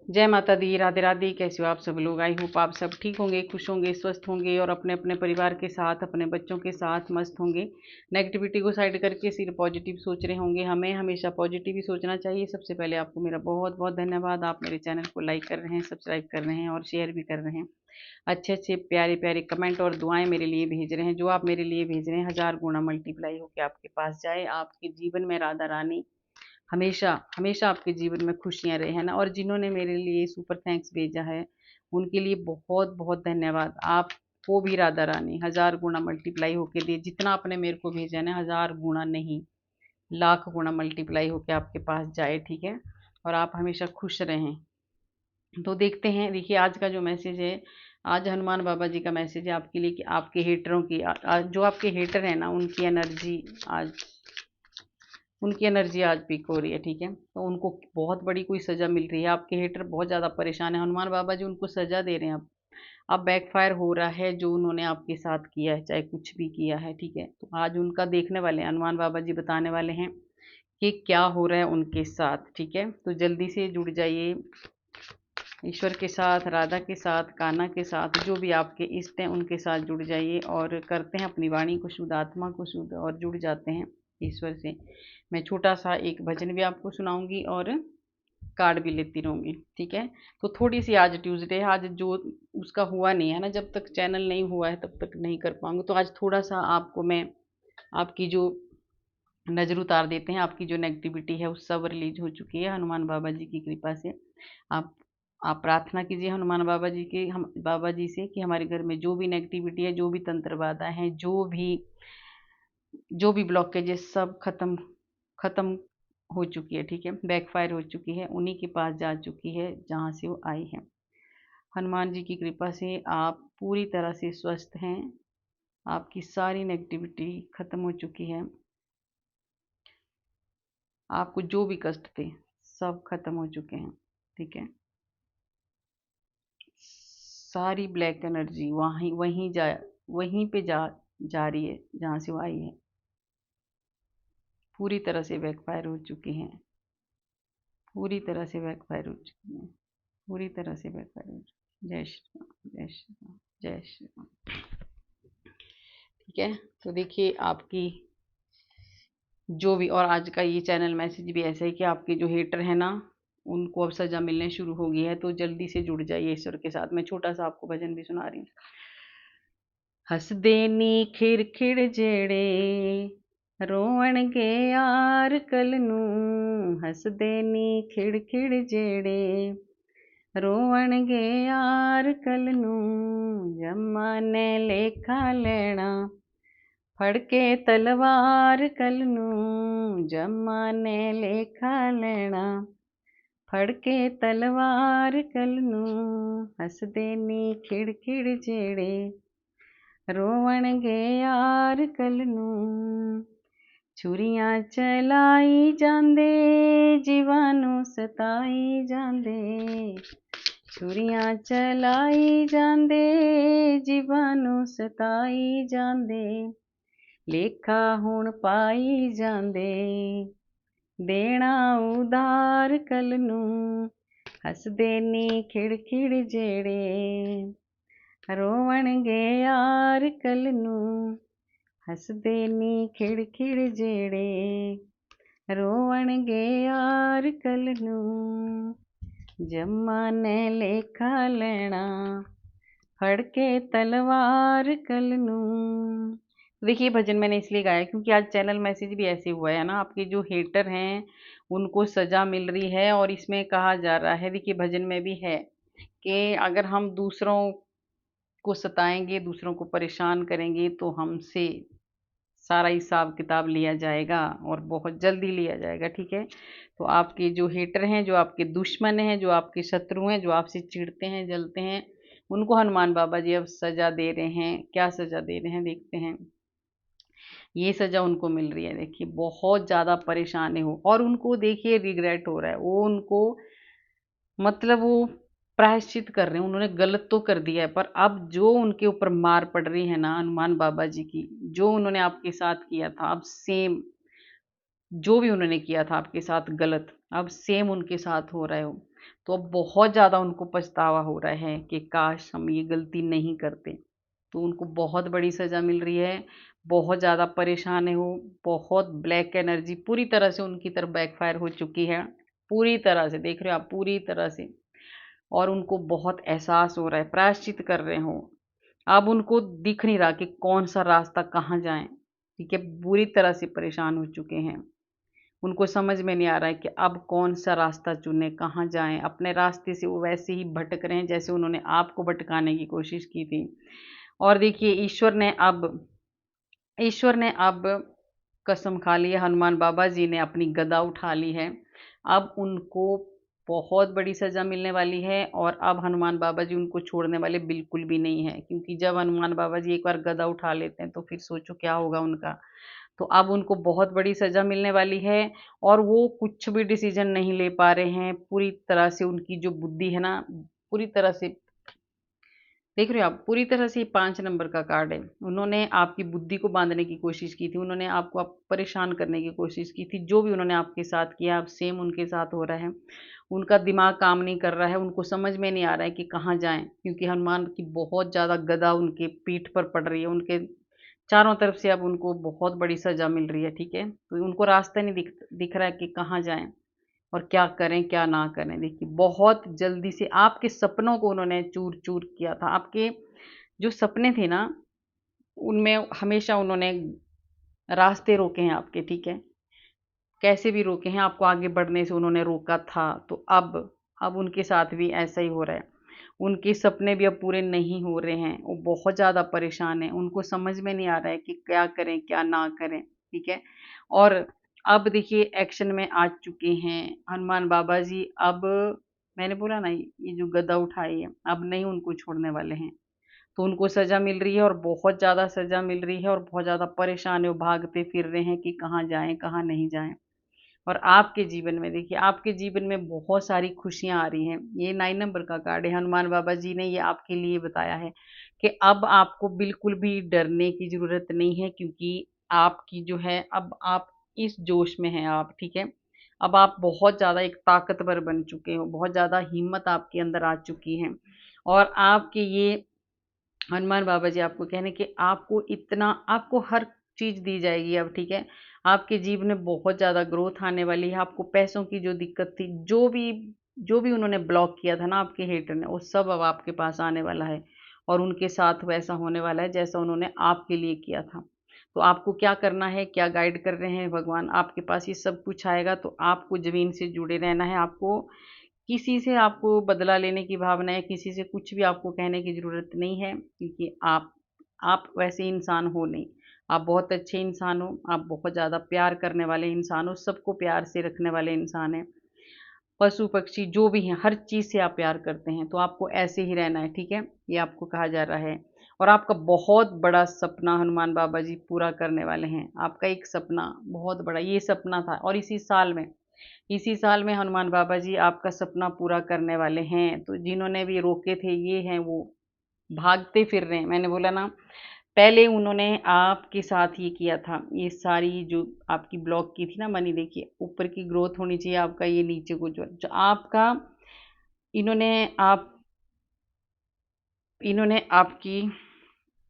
जय माता दी, राधे राधे। कैसे हो आप सब लोग? आई होप आप सब ठीक होंगे, खुश होंगे, स्वस्थ होंगे और अपने अपने परिवार के साथ, अपने बच्चों के साथ मस्त होंगे। नेगेटिविटी को साइड करके सिर्फ पॉजिटिव सोच रहे होंगे। हमें हमेशा पॉजिटिव ही सोचना चाहिए। सबसे पहले आपको मेरा बहुत बहुत धन्यवाद। आप मेरे चैनल को लाइक कर रहे हैं, सब्सक्राइब कर रहे हैं और शेयर भी कर रहे हैं। अच्छे अच्छे प्यारे प्यारे कमेंट और दुआएं मेरे लिए भेज रहे हैं। जो आप मेरे लिए भेज रहे हैं 1000 गुना मल्टीप्लाई होकर आपके पास जाए। आपके जीवन में राधा रानी हमेशा हमेशा आपके जीवन में खुशियां रहे, है ना। और जिन्होंने मेरे लिए सुपर थैंक्स भेजा है उनके लिए बहुत बहुत धन्यवाद। आपको भी राधा रानी 1000 गुना मल्टीप्लाई होके दे। जितना आपने मेरे को भेजा है ना, 1000 गुना नहीं, लाख गुना मल्टीप्लाई होके आपके पास जाए, ठीक है। और आप हमेशा खुश रहें। तो देखते हैं, देखिए आज का जो मैसेज है, आज हनुमान बाबा जी का मैसेज है आपके लिए कि आपके हेटरों की जो आपके हेटर है ना, आज उनकी एनर्जी आज पीक हो रही है, ठीक है। तो उनको बहुत बड़ी कोई सजा मिल रही है। आपके हेटर बहुत ज़्यादा परेशान है, हनुमान बाबा जी उनको सजा दे रहे हैं। अब बैकफायर हो रहा है जो उन्होंने आपके साथ किया है, चाहे कुछ भी किया है, ठीक है। तो आज उनका देखने वाले हैं, हनुमान बाबा जी बताने वाले हैं कि क्या हो रहा है उनके साथ, ठीक है। तो जल्दी से जुड़ जाइए ईश्वर के साथ, राधा के साथ, कान्हा के साथ, जो भी आपके इष्ट हैं उनके साथ जुड़ जाइए और करते हैं अपनी वाणी को शुद्ध, आत्मा को शुद्ध और जुड़ जाते हैं ईश्वर से। मैं छोटा सा एक भजन भी आपको सुनाऊंगी और कार्ड भी लेती रहूंगी, ठीक है। तो थोड़ी सी आज ट्यूसडे है, आज जो उसका हुआ नहीं है ना, जब तक चैनल नहीं हुआ है तब तक नहीं कर पाऊंगी। तो आज थोड़ा सा आपको मैं आपकी जो नजर उतार देते हैं। आपकी जो नेगेटिविटी है वो सब रिलीज हो चुकी है हनुमान बाबा जी की कृपा से। आप आप प्रार्थना कीजिए हनुमान बाबा जी के, हम बाबा जी से, कि हमारे घर में जो भी नेगेटिविटी है, जो भी तंत्र बाधा है, जो भी ब्लॉकेजेस सब खत्म खत्म हो चुकी है, ठीक है। बैकफायर हो चुकी है, उन्हीं के पास जा चुकी है जहाँ से वो आई है। हनुमान जी की कृपा से आप पूरी तरह से स्वस्थ हैं। आपकी सारी नेगेटिविटी खत्म हो चुकी है। आपको जो भी कष्ट थे सब खत्म हो चुके हैं, ठीक है। सारी ब्लैक एनर्जी वहीं पे जा रही है जहाँ से वो आई है। पूरी तरह से बैकफायर हो चुकी हैं, पूरी तरह से बैकफायर हो चुकी हैं, पूरी तरह से बैकफायर हो चुकी है। जय श्री राम, जय श्री राम, जय श्री राम, ठीक है। तो देखिए आपकी जो भी, और आज का ये चैनल मैसेज भी ऐसा है कि आपके जो हेटर है ना, उनको अब सजा मिलने शुरू हो गई है। तो जल्दी से जुड़ जाइए ईश्वर के साथ। मैं छोटा सा आपको भजन भी सुना रही हूँ। हसदे नी खिड़ खिड़ जेड़े रोवणगे यार कल नू। हसदे नी खिड़ खिड़ जेड़े रोवणगे यार कल नू। जम्मा ने लेखा लेना फड़ के तलवार कल नू। जम्मा ने लेखा लेना फड़ के तलवार कल नू। हसदे नी खिड़ खिड़ जेड़े रोवणगे यार कल नू। छुरियां चलाई जांदे जीवानू सताई जांदे। छुरियां चलाई जांदे जीवानू सताई जांदे। लेखा हुण पाई जांदे देना उधार कल नू। हसदे नी खिड़ खिड़ जेड़े रोवणगे यार कल नू। हसदे नी खिड़ खिड़ जेड़े रोवणगे यार कल नू। जम्मा ने लेखा लेना फड़ के तलवार कल नू। देखिए भजन मैंने इसलिए गाया क्योंकि आज चैनल मैसेज भी ऐसे हुआ है ना, आपके जो हेटर हैं उनको सजा मिल रही है। और इसमें कहा जा रहा है, देखिए भजन में भी है कि अगर हम दूसरों को सताएंगे, दूसरों को परेशान करेंगे तो हमसे सारा हिसाब किताब लिया जाएगा और बहुत जल्दी लिया जाएगा, ठीक है। तो आपके जो हेटर हैं, जो आपके दुश्मन हैं, जो आपके शत्रु हैं, जो आपसे चिढ़ते हैं, जलते हैं, उनको हनुमान बाबा जी अब सजा दे रहे हैं। क्या सजा दे रहे हैं देखते हैं। ये सजा उनको मिल रही है। देखिए बहुत ज़्यादा परेशान है वो, और उनको देखिए रिग्रेट हो रहा है। वो उनको मतलब वो प्रायश्चित कर रहे हैं। उन्होंने गलत तो कर दिया है, पर अब जो उनके ऊपर मार पड़ रही है ना हनुमान बाबा जी की, जो उन्होंने आपके साथ किया था, अब सेम जो भी उन्होंने किया था आपके साथ गलत, अब सेम उनके साथ हो रहा है। तो अब बहुत ज़्यादा उनको पछतावा हो रहा है कि काश हम ये गलती नहीं करते। तो उनको बहुत बड़ी सज़ा मिल रही है, बहुत ज़्यादा परेशान है वो, बहुत ब्लैक एनर्जी पूरी तरह से उनकी तरफ बैकफायर हो चुकी है, पूरी तरह से देख रहे हो आप, पूरी तरह से। और उनको बहुत एहसास हो रहा है, प्रायश्चित कर रहे हो। अब उनको दिख नहीं रहा कि कौन सा रास्ता कहाँ जाएं, ठीक है, बुरी तरह से परेशान हो चुके हैं। उनको समझ में नहीं आ रहा है कि अब कौन सा रास्ता चुने, कहाँ जाएं। अपने रास्ते से वो वैसे ही भटक रहे हैं जैसे उन्होंने आपको भटकाने की कोशिश की थी। और देखिए ईश्वर ने अब कसम खा ली है, हनुमान बाबा जी ने अपनी गदा उठा ली है। अब उनको बहुत बड़ी सज़ा मिलने वाली है और अब हनुमान बाबा जी उनको छोड़ने वाले बिल्कुल भी नहीं है, क्योंकि जब हनुमान बाबा जी एक बार गदा उठा लेते हैं तो फिर सोचो क्या होगा उनका। तो अब उनको बहुत बड़ी सज़ा मिलने वाली है और वो कुछ भी डिसीज़न नहीं ले पा रहे हैं। पूरी तरह से उनकी जो बुद्धि है ना, पूरी तरह से देख रहे हो आप, पूरी तरह से ये 5 नंबर का कार्ड है। उन्होंने आपकी बुद्धि को बाँधने की कोशिश की थी, उन्होंने आपको परेशान करने की कोशिश की थी। जो भी उन्होंने आपके साथ किया, अब सेम उनके साथ हो रहा है। उनका दिमाग काम नहीं कर रहा है, उनको समझ में नहीं आ रहा है कि कहाँ जाएँ, क्योंकि हनुमान की बहुत ज़्यादा गदा उनके पीठ पर पड़ रही है। उनके चारों तरफ से अब उनको बहुत बड़ी सज़ा मिल रही है, ठीक है? तो उनको रास्ता नहीं दिख रहा है कि कहाँ जाएँ और क्या करें, क्या ना करें। देखिए, बहुत जल्दी से आपके सपनों को उन्होंने चूर-चूर किया था। आपके जो सपने थे ना, उनमें हमेशा उन्होंने रास्ते रोके हैं आपके, ठीक है? कैसे भी रोके हैं, आपको आगे बढ़ने से उन्होंने रोका था। तो अब उनके साथ भी ऐसा ही हो रहा है। उनके सपने भी अब पूरे नहीं हो रहे हैं। वो बहुत ज़्यादा परेशान हैं। उनको समझ में नहीं आ रहा है कि क्या करें, क्या ना करें, ठीक है? और अब देखिए एक्शन में आ चुके हैं हनुमान बाबा जी। अब मैंने बोला ना, ये जो गदा उठाई है, अब नहीं उनको छोड़ने वाले हैं। तो उनको सज़ा मिल रही है और बहुत ज़्यादा सज़ा मिल रही है और बहुत ज़्यादा परेशान है, वो भागते फिर रहे हैं कि कहाँ जाएँ, कहाँ नहीं जाएँ। और आपके जीवन में देखिए, आपके जीवन में बहुत सारी खुशियाँ आ रही हैं। ये 9 नंबर का कार्ड है, हनुमान बाबा जी ने ये आपके लिए बताया है कि अब आपको बिल्कुल भी डरने की ज़रूरत नहीं है, क्योंकि आपकी जो है, अब आप इस जोश में हैं आप, ठीक है? अब आप बहुत ज़्यादा एक ताकतवर बन चुके हो, बहुत ज़्यादा हिम्मत आपके अंदर आ चुकी है। और आपके ये हनुमान बाबा जी आपको कह रहे हैं कि आपको हर चीज़ दी जाएगी अब, ठीक है? आपके जीवन में बहुत ज़्यादा ग्रोथ आने वाली है। आपको पैसों की जो दिक्कत थी, जो भी उन्होंने ब्लॉक किया था ना आपके हेटर ने, वो सब अब आपके पास आने वाला है और उनके साथ वैसा होने वाला है जैसा उन्होंने आपके लिए किया था। तो आपको क्या करना है, क्या गाइड कर रहे हैं भगवान, आपके पास ये सब कुछ आएगा। तो आपको ज़मीन से जुड़े रहना है। आपको किसी से आपको बदला लेने की भावना है, किसी से कुछ भी आपको कहने की ज़रूरत नहीं है, क्योंकि आप वैसे इंसान हो नहीं। आप बहुत अच्छे इंसान हो, आप बहुत ज़्यादा प्यार करने वाले इंसान हो, सबको प्यार से रखने वाले इंसान हैं। पशु पक्षी जो भी हैं, हर चीज़ से आप प्यार करते हैं, तो आपको ऐसे ही रहना है, ठीक है? ये आपको कहा जा रहा है। और आपका बहुत बड़ा सपना हनुमान बाबा जी पूरा करने वाले हैं। आपका एक सपना बहुत बड़ा ये सपना था और इसी साल में हनुमान बाबा जी आपका सपना पूरा करने वाले हैं। तो जिन्होंने भी रोके थे, ये हैं वो, भागते फिर रहे हैं। मैंने बोला ना, पहले उन्होंने आपके साथ ये किया था, ये सारी जो आपकी ब्लॉक की थी ना मनी, देखिए ऊपर की ग्रोथ होनी चाहिए, आपका ये नीचे को जो आपका इन्होंने आप इन्होंने आपकी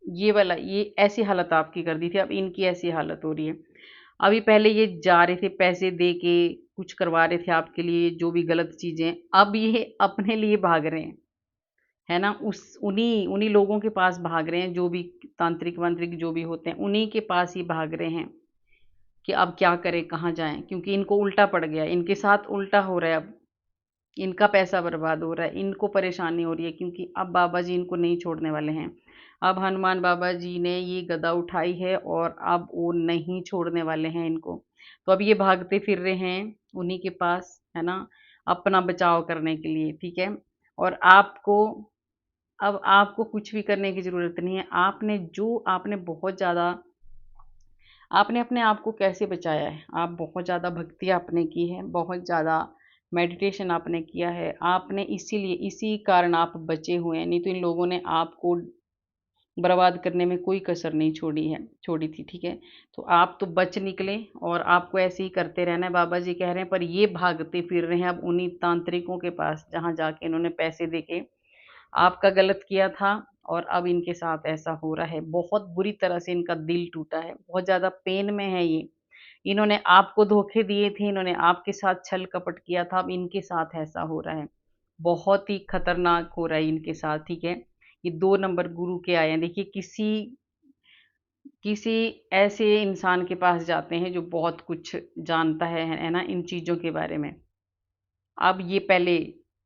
ये ऐसी हालत आपकी कर दी थी, अब इनकी ऐसी हालत हो रही है। अभी पहले ये जा रहे थे पैसे दे के, कुछ करवा रहे थे आपके लिए जो भी गलत चीज़ें, अब ये अपने लिए भाग रहे हैं, है ना? उस उन्हीं उन्हीं लोगों के पास भाग रहे हैं, जो भी तांत्रिक वांत्रिक जो भी होते हैं, उन्हीं के पास ही भाग रहे हैं कि अब क्या करें, कहाँ जाएँ? क्योंकि इनको उल्टा पड़ गया, इनके साथ उल्टा हो रहा है अब। इनका पैसा बर्बाद हो रहा है, इनको परेशानी हो रही है, क्योंकि अब बाबा जी इनको नहीं छोड़ने वाले हैं। अब हनुमान बाबा जी ने ये गदा उठाई है और अब वो नहीं छोड़ने वाले हैं इनको। तो अब ये भागते फिर रहे हैं उन्हीं के पास, है ना? अपना बचाव करने के लिए, ठीक है? और अब आपको कुछ भी करने की ज़रूरत नहीं है। आपने बहुत ज़्यादा आपने अपने आप को कैसे बचाया है? आप बहुत ज़्यादा भक्ति आपने की है, बहुत ज़्यादा मेडिटेशन आपने किया है। आपने इसी कारण आप बचे हुए हैं, नहीं तो इन लोगों ने आपको बर्बाद करने में कोई कसर नहीं छोड़ी थी, ठीक है। तो आप तो बच निकले और आपको ऐसे ही करते रहना है, बाबा जी कह रहे हैं। पर ये भागते फिर रहे हैं अब उन्हीं तांत्रिकों के पास जहाँ जाके इन्होंने पैसे देके आपका गलत किया था, और अब इनके साथ ऐसा हो रहा है। बहुत बुरी तरह से इनका दिल टूटा है, बहुत ज़्यादा पेन में है ये। इन्होंने आपको धोखे दिए थे, इन्होंने आपके साथ छल कपट किया था, अब इनके साथ ऐसा हो रहा है। बहुत ही खतरनाक हो रहा है इनके साथ, ठीक है। ये 2 नंबर गुरु के आए हैं। देखिए किसी किसी ऐसे इंसान के पास जाते हैं जो बहुत कुछ जानता है ना इन चीज़ों के बारे में। अब ये पहले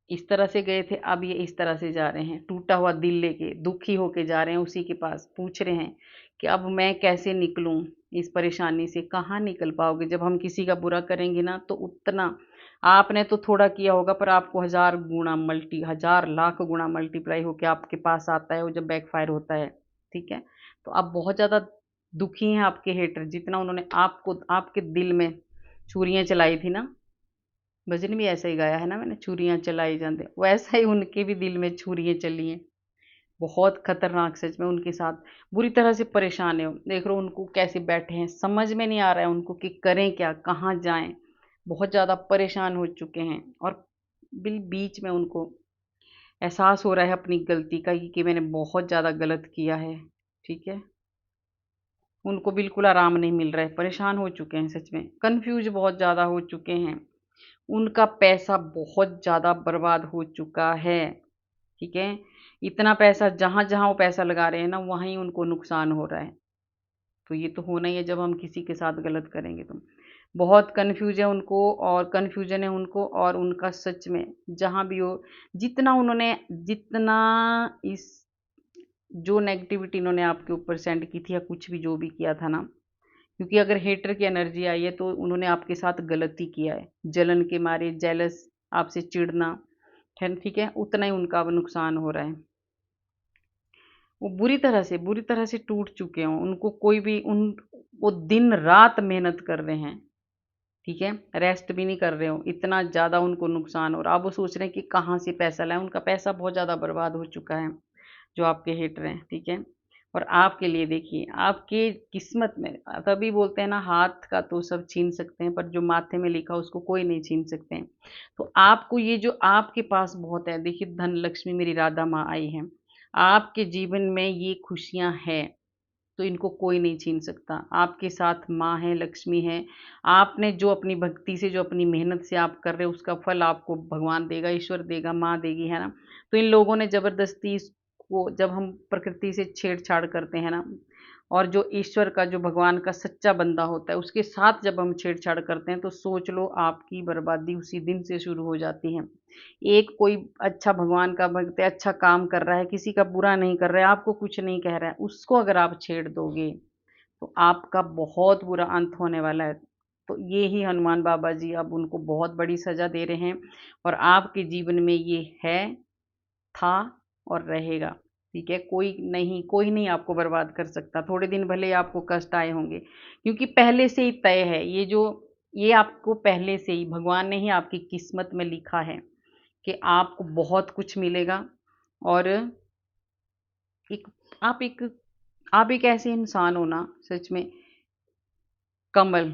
इस तरह से गए थे, अब ये इस तरह से जा रहे हैं, टूटा हुआ दिल लेके, दुखी होके जा रहे हैं उसी के पास, पूछ रहे हैं कि अब मैं कैसे निकलूं इस परेशानी से। कहाँ निकल पाओगे? जब हम किसी का बुरा करेंगे ना तो उतना, आपने तो थोड़ा किया होगा पर आपको हजार लाख गुना मल्टीप्लाई होके आपके पास आता है वो जब बैकफायर होता है, ठीक है। तो आप बहुत ज्यादा दुखी हैं आपके हेटर, जितना उन्होंने आपको आपके दिल में छुरियां चलाई थी ना। भजन भी ऐसा ही गाया है ना मैंने, छुरियां चलाई जाते, वैसा ही उनके भी दिल में छुरियां चली हैं। बहुत खतरनाक, सच में उनके साथ बुरी तरह से परेशान है। देख रहे हो उनको कैसे बैठे हैं, समझ में नहीं आ रहा है उनको कि करें क्या, कहाँ जाएं। बहुत ज़्यादा परेशान हो चुके हैं, और बीच में उनको एहसास हो रहा है अपनी गलती का कि मैंने बहुत ज़्यादा गलत किया है, ठीक है। उनको बिल्कुल आराम नहीं मिल रहा है, परेशान हो चुके हैं, सच में कंफ्यूज बहुत ज़्यादा हो चुके हैं। उनका पैसा बहुत ज़्यादा बर्बाद हो चुका है, ठीक है। इतना पैसा जहाँ जहाँ वो पैसा लगा रहे हैं ना वहीं उनको नुकसान हो रहा है। तो ये तो होना ही है जब हम किसी के साथ गलत करेंगे तो। बहुत कन्फ्यूज है उनको, और कन्फ्यूजन है उनको, और उनका सच में जहाँ भी हो, जितना इस जो नेगेटिविटी इन्होंने आपके ऊपर सेंड की थी या कुछ भी जो भी किया था ना, क्योंकि अगर हेटर की एनर्जी आई है तो उन्होंने आपके साथ गलती किया है, जलन के मारे, जेलस, आपसे चिढ़ना, ठीक है, उतना ही उनका अब नुकसान हो रहा है। वो बुरी तरह से टूट चुके हों, उनको कोई भी उन वो दिन रात मेहनत कर रहे हैं, ठीक है, रेस्ट भी नहीं कर रहे हो, इतना ज़्यादा उनको नुकसान हो रहा। अब वो सोच रहे हैं कि कहाँ से पैसा लाएं, उनका पैसा बहुत ज़्यादा बर्बाद हो चुका है जो आपके हेटर हैं, ठीक है। और आपके लिए देखिए, आपके किस्मत में, तभी बोलते हैं ना हाथ का तो सब छीन सकते हैं पर जो माथे में लिखा उसको कोई नहीं छीन सकते हैं। तो आपको ये जो आपके पास बहुत है, देखिए धन लक्ष्मी मेरी राधा माँ आई है, आपके जीवन में ये खुशियां हैं तो इनको कोई नहीं छीन सकता। आपके साथ माँ है, लक्ष्मी है। आपने जो अपनी भक्ति से, जो अपनी मेहनत से आप कर रहे हो उसका फल आपको भगवान देगा, ईश्वर देगा, माँ देगी, है ना। तो इन लोगों ने जबरदस्ती इसको, जब हम प्रकृति से छेड़छाड़ करते हैं ना, और जो ईश्वर का, जो भगवान का सच्चा बंदा होता है उसके साथ जब हम छेड़छाड़ करते हैं तो सोच लो आपकी बर्बादी उसी दिन से शुरू हो जाती है। एक कोई अच्छा भगवान का भक्त है, अच्छा काम कर रहा है, किसी का बुरा नहीं कर रहा है, आपको कुछ नहीं कह रहा है, उसको अगर आप छेड़ दोगे तो आपका बहुत बुरा अंत होने वाला है। तो ये ही हनुमान बाबा जी अब उनको बहुत बड़ी सजा दे रहे हैं, और आपके जीवन में ये है, था और रहेगा, ठीक है। कोई नहीं आपको बर्बाद कर सकता। थोड़े दिन भले ही आपको कष्ट आए होंगे, क्योंकि पहले से ही तय है ये आपको पहले से ही भगवान ने ही आपकी किस्मत में लिखा है कि आपको बहुत कुछ मिलेगा। और एक आप एक आप एक ऐसे इंसान हो ना, सच में, कमल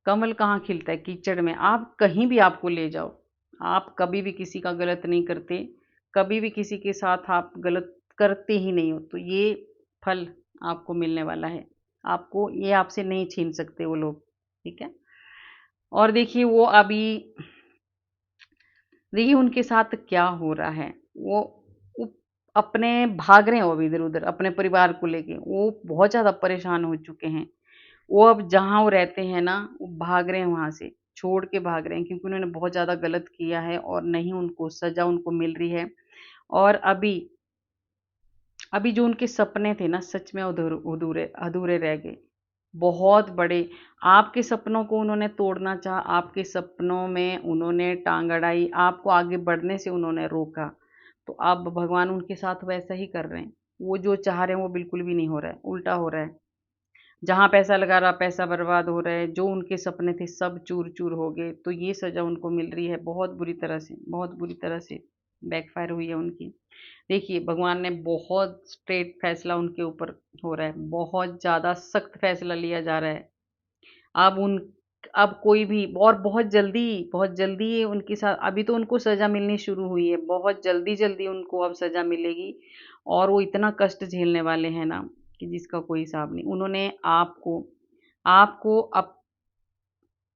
कमल कहाँ खिलता है? कीचड़ में। आप कहीं भी आपको ले जाओ, आप कभी भी किसी का गलत नहीं करते, कभी भी किसी के साथ आप गलत करते ही नहीं हो, तो ये फल आपको मिलने वाला है। आपको ये आपसे नहीं छीन सकते वो लोग, ठीक है। और देखिए उनके साथ क्या हो रहा है। वो अपने भाग रहे हैं, वो अभी इधर उधर अपने परिवार को लेके वो बहुत ज्यादा परेशान हो चुके हैं। वो अब जहाँ वो रहते हैं ना, वो भाग रहे हैं वहां से, छोड़ के भाग रहे हैं, क्योंकि उन्होंने बहुत ज्यादा गलत किया है और नहीं उनको सजा उनको मिल रही है। और अभी अभी जो उनके सपने थे ना, सच में अधूरे अधूरे अधूरे रह गए, बहुत बड़े। आपके सपनों को उन्होंने तोड़ना चाहा, आपके सपनों में उन्होंने टांग अड़ाई, आपको आगे बढ़ने से उन्होंने रोका। तो अब भगवान उनके साथ वैसा ही कर रहे हैं। वो जो चाह रहे हैं वो बिल्कुल भी नहीं हो रहा है, उल्टा हो रहा है। जहाँ पैसा लगा रहा पैसा बर्बाद हो रहा है, जो उनके सपने थे सब चूर चूर हो गए। तो ये सजा उनको मिल रही है बहुत बुरी तरह से, बहुत बुरी तरह से, बैकफायर हुई है उनकी। देखिए भगवान ने बहुत स्ट्रेट फैसला उनके ऊपर हो रहा है, बहुत ज़्यादा सख्त फैसला लिया जा रहा है। अब उन अब कोई भी, और बहुत जल्दी उनके साथ, अभी तो उनको सज़ा मिलनी शुरू हुई है, बहुत जल्दी-जल्दी उनको अब सज़ा मिलेगी और वो इतना कष्ट झेलने वाले हैं ना कि जिसका कोई हिसाब नहीं। उन्होंने आपको आपको अप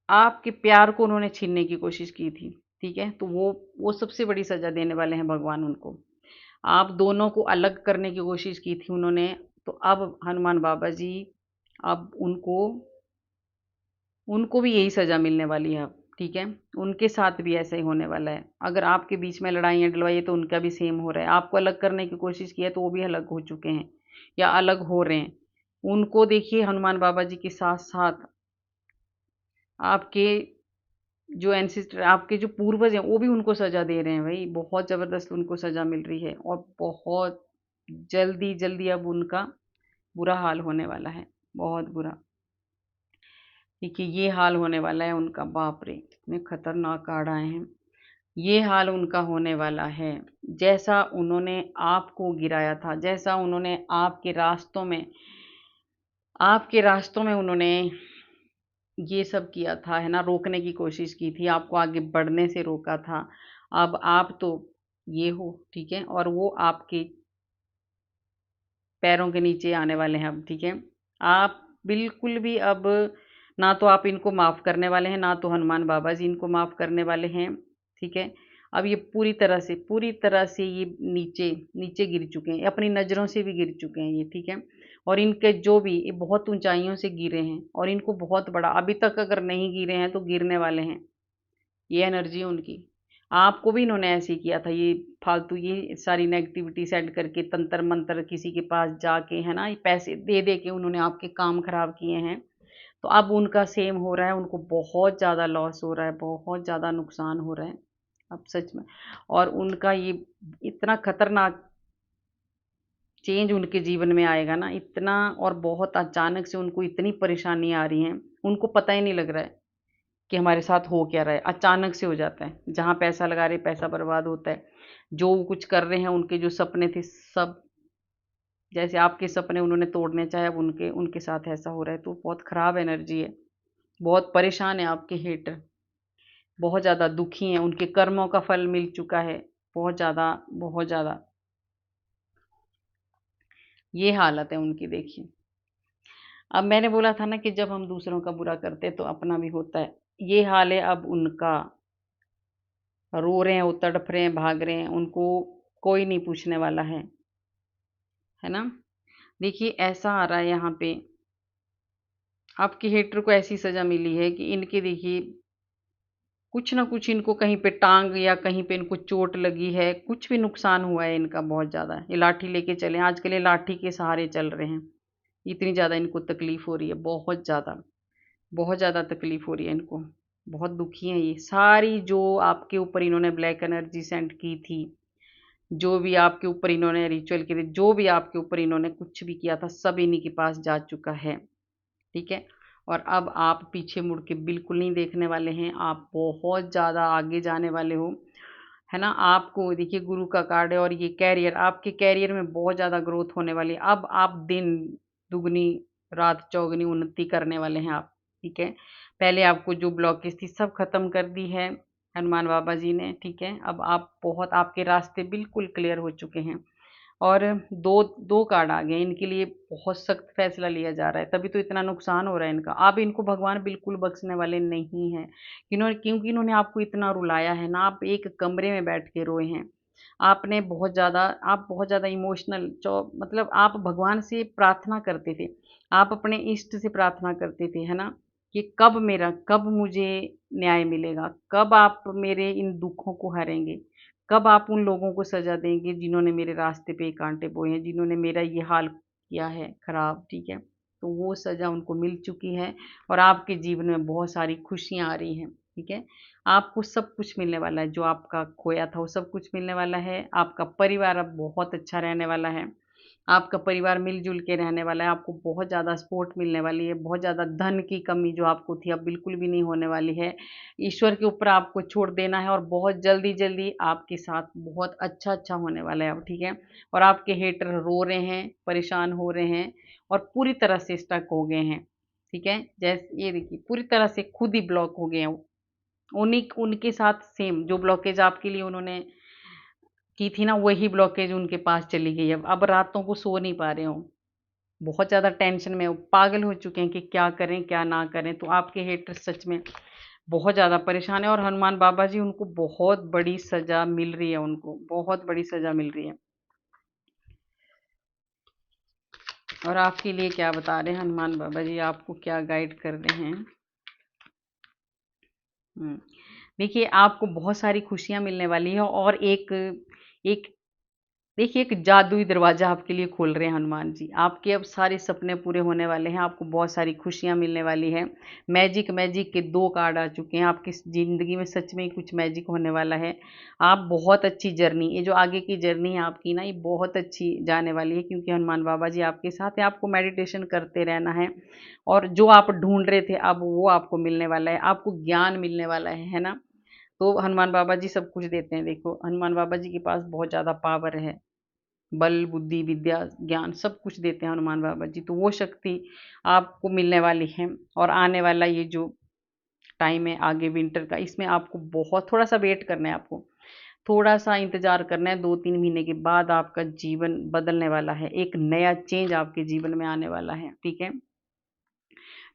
आपके प्यार को उन्होंने छीनने की कोशिश की थी, ठीक है? तो वो सबसे बड़ी सज़ा देने वाले हैं भगवान उनको। आप दोनों को अलग करने की कोशिश की थी उन्होंने, तो अब हनुमान बाबा जी, अब उनको उनको भी यही सज़ा मिलने वाली है अब, ठीक है? उनके साथ भी ऐसा ही होने वाला है। अगर आपके बीच में लड़ाइयाँ डलवाई है तो उनका भी सेम हो रहा है। आपको अलग करने की कोशिश की है तो वो भी अलग हो चुके हैं या अलग हो रहे हैं। उनको देखिए हनुमान बाबा जी के साथ-साथ आपके जो एंसेस्टर, आपके जो पूर्वज हैं, वो भी उनको सज़ा दे रहे हैं भई। बहुत ज़बरदस्त उनको सज़ा मिल रही है और बहुत जल्दी-जल्दी अब उनका बुरा हाल होने वाला है, बहुत बुरा। देखिए ये हाल होने वाला है उनका, बाप रे! इतने खतरनाक कार्ड आए हैं। ये हाल उनका होने वाला है। जैसा उन्होंने आपको गिराया था, जैसा उन्होंने आपके रास्तों में उन्होंने ये सब किया था, है ना? रोकने की कोशिश की थी, आपको आगे बढ़ने से रोका था। अब आप तो ये हो, ठीक है? और वो आपके पैरों के नीचे आने वाले हैं अब, ठीक है? आप बिल्कुल भी अब, ना तो आप इनको माफ़ करने वाले हैं, ना तो हनुमान बाबा जी इनको माफ़ करने वाले हैं, ठीक है? अब ये पूरी तरह से ये नीचे नीचे गिर चुके हैं, अपनी नज़रों से भी गिर चुके हैं ये, ठीक है? और इनके जो भी, ये बहुत ऊँचाइयों से गिरे हैं और इनको बहुत बड़ा, अभी तक अगर नहीं गिरे हैं तो गिरने वाले हैं। ये एनर्जी है उनकी। आपको भी इन्होंने ऐसे ही किया था, ये फालतू ये सारी नेगेटिविटी सेंड करके, तंत्र मंत्र किसी के पास जाके, है ना, ये पैसे दे दे के उन्होंने आपके काम खराब किए हैं। तो अब उनका सेम हो रहा है, उनको बहुत ज़्यादा लॉस हो रहा है, बहुत ज़्यादा नुकसान हो रहा है अब सच में। और उनका ये इतना खतरनाक चेंज उनके जीवन में आएगा ना, इतना, और बहुत अचानक से उनको इतनी परेशानी आ रही हैं, उनको पता ही नहीं लग रहा है कि हमारे साथ हो क्या रहा है। अचानक से हो जाता है, जहाँ पैसा लगा रहे पैसा बर्बाद होता है, जो वो कुछ कर रहे हैं, उनके जो सपने थे सब, जैसे आपके सपने उन्होंने तोड़ने चाहे, अब उनके उनके साथ ऐसा हो रहा है। तो बहुत खराब एनर्जी है, बहुत परेशान है आपके हेटर, बहुत ज़्यादा दुखी हैं, उनके कर्मों का फल मिल चुका है, बहुत ज़्यादा, बहुत ज़्यादा ये हालत है उनकी। देखिए अब मैंने बोला था ना कि जब हम दूसरों का बुरा करते हैं तो अपना भी होता है, ये हाल है अब उनका। रो रहे हैं, वो तड़प रहे हैं, भाग रहे हैं, उनको कोई नहीं पूछने वाला है ना? देखिए ऐसा आ रहा है यहाँ पे, आपके हेटर को ऐसी सज़ा मिली है कि इनके, देखिए कुछ ना कुछ इनको कहीं पे टाँग या कहीं पे इनको चोट लगी है, कुछ भी नुकसान हुआ है इनका बहुत ज़्यादा। ये लाठी लेके चले हैं, आजकल ये लाठी के सहारे चल रहे हैं। इतनी ज़्यादा इनको तकलीफ़ हो रही है, बहुत ज़्यादा तकलीफ़ हो रही है इनको। बहुत दुखी हैं ये। सारी जो आपके ऊपर इन्होंने ब्लैक एनर्जी सेंड की थी, जो भी आपके ऊपर इन्होंने रिचुअल किए थे, जो भी आपके ऊपर इन्होंने कुछ भी किया था, सब इन्हीं के पास जा चुका है, ठीक है? और अब आप पीछे मुड़ के बिल्कुल नहीं देखने वाले हैं, आप बहुत ज़्यादा आगे जाने वाले हो, है ना? आपको देखिए गुरु का कार्ड है और ये कैरियर, आपके कैरियर में बहुत ज़्यादा ग्रोथ होने वाली है। अब आप दिन दुगनी रात चौगुनी उन्नति करने वाले हैं आप, ठीक है? पहले आपको जो ब्लॉकेज थी सब खत्म कर दी है हनुमान बाबा जी ने, ठीक है? अब आप बहुत, आपके रास्ते बिल्कुल क्लियर हो चुके हैं। और दो दो कार्ड आ गए, इनके लिए बहुत सख्त फैसला लिया जा रहा है, तभी तो इतना नुकसान हो रहा है इनका। अब इनको भगवान बिल्कुल बख्शने वाले नहीं हैं, क्योंकि इन्होंने आपको इतना रुलाया है ना, आप एक कमरे में बैठ के रोए हैं। आप बहुत ज़्यादा इमोशनल, मतलब आप भगवान से प्रार्थना करते थे, आप अपने इष्ट से प्रार्थना करते थे, है ना, कि कब मुझे न्याय मिलेगा, कब आप मेरे इन दुखों को हरेंगे, कब आप उन लोगों को सज़ा देंगे जिन्होंने मेरे रास्ते पे कांटे बोए हैं, जिन्होंने मेरा ये हाल किया है खराब, ठीक है? तो वो सज़ा उनको मिल चुकी है और आपके जीवन में बहुत सारी खुशियाँ आ रही हैं, ठीक है? आपको सब कुछ मिलने वाला है, जो आपका खोया था वो सब कुछ मिलने वाला है, आपका परिवार अब बहुत अच्छा रहने वाला है। आपका परिवार मिलजुल के रहने वाला है, आपको बहुत ज़्यादा सपोर्ट मिलने वाली है, बहुत ज़्यादा धन की कमी जो आपको थी अब बिल्कुल भी नहीं होने वाली है। ईश्वर के ऊपर आपको छोड़ देना है और बहुत जल्दी-जल्दी आपके साथ बहुत अच्छा-अच्छा होने वाला है अब, ठीक है? और आपके हेटर रो रहे हैं, परेशान हो रहे हैं और पूरी तरह से स्टक हो गए हैं, ठीक है? जैसे ये देखिए पूरी तरह से खुद ही ब्लॉक हो गए हैं वो। उन्हीं उनके साथ सेम जो ब्लॉकेज आपके लिए उन्होंने की थी ना, वही ब्लॉकेज उनके पास चली गई है। अब रातों को सो नहीं पा रहे हो, बहुत ज़्यादा टेंशन में हो, पागल हो चुके हैं कि क्या करें, क्या ना करें। तो आपके हेटर सच में बहुत ज़्यादा परेशान है और हनुमान बाबा जी उनको बहुत बड़ी सज़ा मिल रही है उनको, बहुत बड़ी सज़ा मिल रही है। और आपके लिए क्या बता रहे हैं हनुमान बाबा जी, आपको क्या गाइड कर रहे हैं? हुँ। देखिए आपको बहुत सारी खुशियाँ मिलने वाली है और एक एक देखिए एक जादुई दरवाज़ा आपके लिए खोल रहे हैं हनुमान जी। आपके अब सारे सपने पूरे होने वाले हैं, आपको बहुत सारी खुशियाँ मिलने वाली हैं। मैजिक मैजिक के 2 कार्ड आ चुके हैं, आपकी ज़िंदगी में सच में ही कुछ मैजिक होने वाला है। आप बहुत अच्छी जर्नी, ये जो आगे की जर्नी है आपकी ना, ये बहुत अच्छी जाने वाली है क्योंकि हनुमान बाबा जी आपके साथ हैं। आपको मेडिटेशन करते रहना है और जो आप ढूँढ रहे थे अब वो आपको मिलने वाला है, आपको ज्ञान मिलने वाला है ना? तो हनुमान बाबा जी सब कुछ देते हैं। देखो, हनुमान बाबा जी के पास बहुत ज़्यादा पावर है। बल, बुद्धि, विद्या, ज्ञान सब कुछ देते हैं हनुमान बाबा जी। तो वो शक्ति आपको मिलने वाली है और आने वाला ये जो टाइम है आगे विंटर का, इसमें आपको बहुत थोड़ा-सा वेट करना है आपको। थोड़ा-सा इंतज़ार करना है, 2-3 महीने के बाद आपका जीवन बदलने वाला है। एक नया चेंज आपके जीवन में आने वाला है, ठीक है?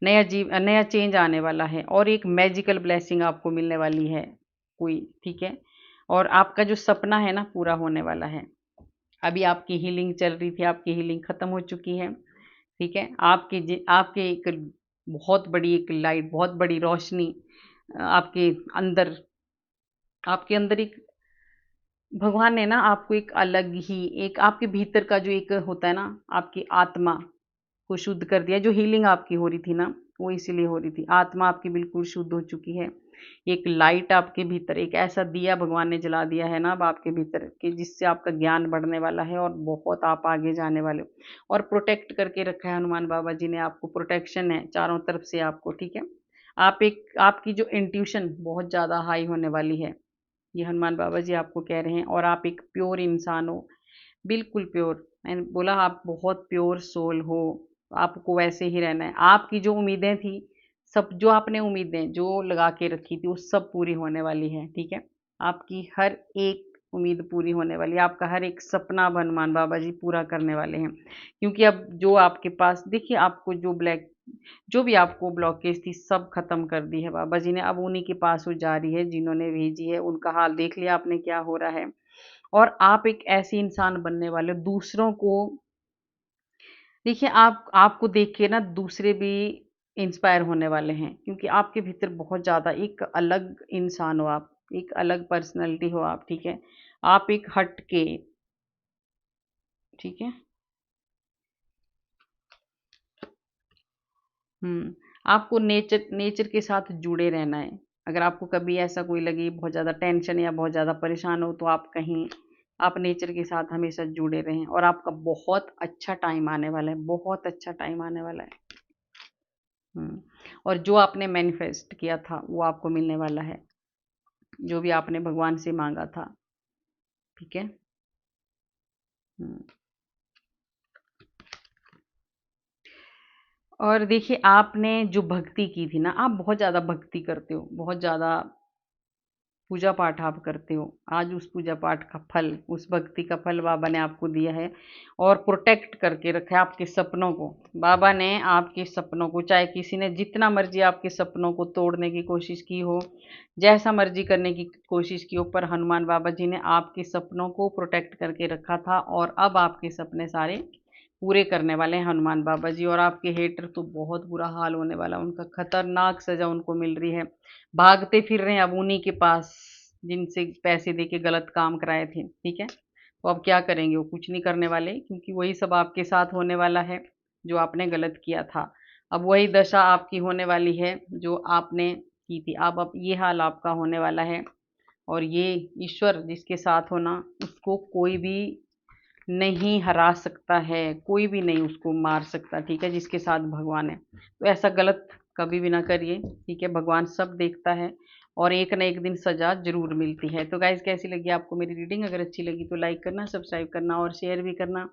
नया चेंज आने वाला है और एक मैजिकल ब्लेसिंग आपको मिलने वाली है कोई, ठीक है? और आपका जो सपना है ना पूरा होने वाला है। अभी आपकी हीलिंग चल रही थी, आपकी हीलिंग खत्म हो चुकी है, ठीक है? आपके एक बहुत बड़ी एक लाइट, बहुत बड़ी रोशनी अंदर आपके अंदर एक भगवान ने ना आपको एक अलग ही एक आपके भीतर का जो एक होता है ना, आपकी आत्मा को शुद्ध कर दिया। जो हीलिंग आपकी हो रही थी ना, वो इसीलिए हो रही थी। आत्मा आपकी बिल्कुल शुद्ध हो चुकी है। एक लाइट आपके भीतर, एक ऐसा दिया भगवान ने जला दिया है ना अब आपके भीतर कि जिससे आपका ज्ञान बढ़ने वाला है और बहुत आप आगे जाने वाले हो। और प्रोटेक्ट करके रखा है हनुमान बाबा जी ने आपको, प्रोटेक्शन है चारों तरफ से आपको, ठीक है? आपकी जो इंट्यूशन बहुत ज़्यादा हाई होने वाली है, ये हनुमान बाबा जी आपको कह रहे हैं। और आप एक प्योर इंसान हो, बिल्कुल प्योर। मैंने बोला आप बहुत प्योर सोल हो, आपको वैसे ही रहना है। आपकी जो उम्मीदें थी, सब जो आपने उम्मीदें जो लगा के रखी थी, वो सब पूरी होने वाली हैं, ठीक है? आपकी हर एक उम्मीद पूरी होने वाली है, आपका हर एक सपना अब हनुमान बाबा जी पूरा करने वाले हैं। क्योंकि अब जो आपके पास देखिए आपको जो भी आपको ब्लॉकेज थी सब खत्म कर दी है बाबा जी ने। अब उन्हीं के पास वो जा रही है जिन्होंने भेजी है, उनका हाल देख लिया आपने क्या हो रहा है। और आप एक ऐसी इंसान बनने वाले हो दूसरों को देखिए आपको देख के ना दूसरे भी इंस्पायर होने वाले हैं क्योंकि आपके भीतर बहुत ज़्यादा एक अलग इंसान हो आप, एक अलग पर्सनैलिटी हो आप, ठीक है? आप एक हट के, ठीक है? हुँ, आपको नेचर नेचर के साथ जुड़े रहना है। अगर आपको कभी ऐसा कोई लगे बहुत ज़्यादा टेंशन या बहुत ज़्यादा परेशान हो तो आप नेचर के साथ हमेशा जुड़े रहें और आपका बहुत अच्छा टाइम आने वाला है, बहुत अच्छा टाइम आने वाला है। हुँ, और जो आपने मैनिफेस्ट किया था वो आपको मिलने वाला है, जो भी आपने भगवान से माँगा था, ठीक है? हुँ। और देखिए आपने जो भक्ति की थी ना, आप बहुत ज़्यादा भक्ति करते हो, बहुत ज़्यादा पूजा पाठ आप करते हो। आज उस पूजा पाठ का फल, उस भक्ति का फल बाबा ने आपको दिया है और प्रोटेक्ट करके रखा है आपके सपनों को। बाबा ने आपके सपनों को, चाहे किसी ने जितना मर्ज़ी आपके सपनों को तोड़ने की कोशिश की हो, जैसा मर्ज़ी करने की कोशिश की हो, पर हनुमान बाबा जी ने आपके सपनों को प्रोटेक्ट करके रखा था और अब आपके सपने सारे पूरे करने वाले हैं हनुमान बाबा जी। और आपके हेटर तो बहुत बुरा हाल होने वाला है, उनका खतरनाक सज़ा उनको मिल रही है। भागते फिर रहे हैं अब उन्हीं के पास जिनसे पैसे देके गलत काम कराए थे, ठीक है? तो अब क्या करेंगे, वो कुछ नहीं करने वाले क्योंकि वही सब आपके साथ होने वाला है जो आपने गलत किया था। अब वही दशा आपकी होने वाली है जो आपने की थी। अब ये हाल आपका होने वाला है और ये ईश्वर जिसके साथ हो ना, उसको कोई भी नहीं हरा सकता है, कोई भी नहीं उसको मार सकता, ठीक है, जिसके साथ भगवान है। तो ऐसा गलत कभी भी ना करिए, ठीक है, भगवान सब देखता है और एक ना एक दिन सजा जरूर मिलती है। तो गाइज कैसी लगी आपको मेरी रीडिंग? अगर अच्छी लगी तो लाइक करना, सब्सक्राइब करना और शेयर भी करना।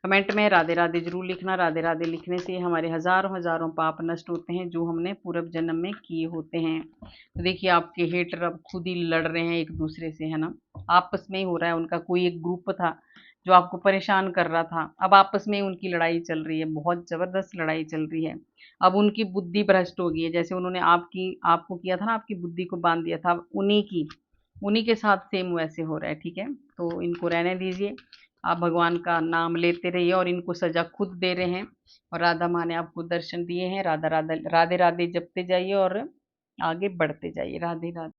कमेंट में राधे राधे जरूर लिखना। राधे राधे लिखने से हमारे हजारों हजारों पाप नष्ट होते हैं जो हमने पूर्व जन्म में किए होते हैं। तो देखिए आपके हेटर अब खुद ही लड़ रहे हैं एक दूसरे से, है ना, आपस में ही हो रहा है। उनका कोई एक ग्रुप था जो आपको परेशान कर रहा था, अब आपस में ही उनकी लड़ाई चल रही है, बहुत जबरदस्त लड़ाई चल रही है। अब उनकी बुद्धि भ्रष्ट हो गई है, जैसे उन्होंने आपको किया था ना, आपकी बुद्धि को बांध दिया था, अब उन्हीं के साथ सेम वैसे हो रहा है, ठीक है। तो इनको रहने दीजिए, आप भगवान का नाम लेते रहिए और इनको सजा खुद दे रहे हैं। और राधा माँ ने आपको दर्शन दिए हैं। राधा राधा राधे राधे जपते जाइए और आगे बढ़ते जाइए। राधे राधे।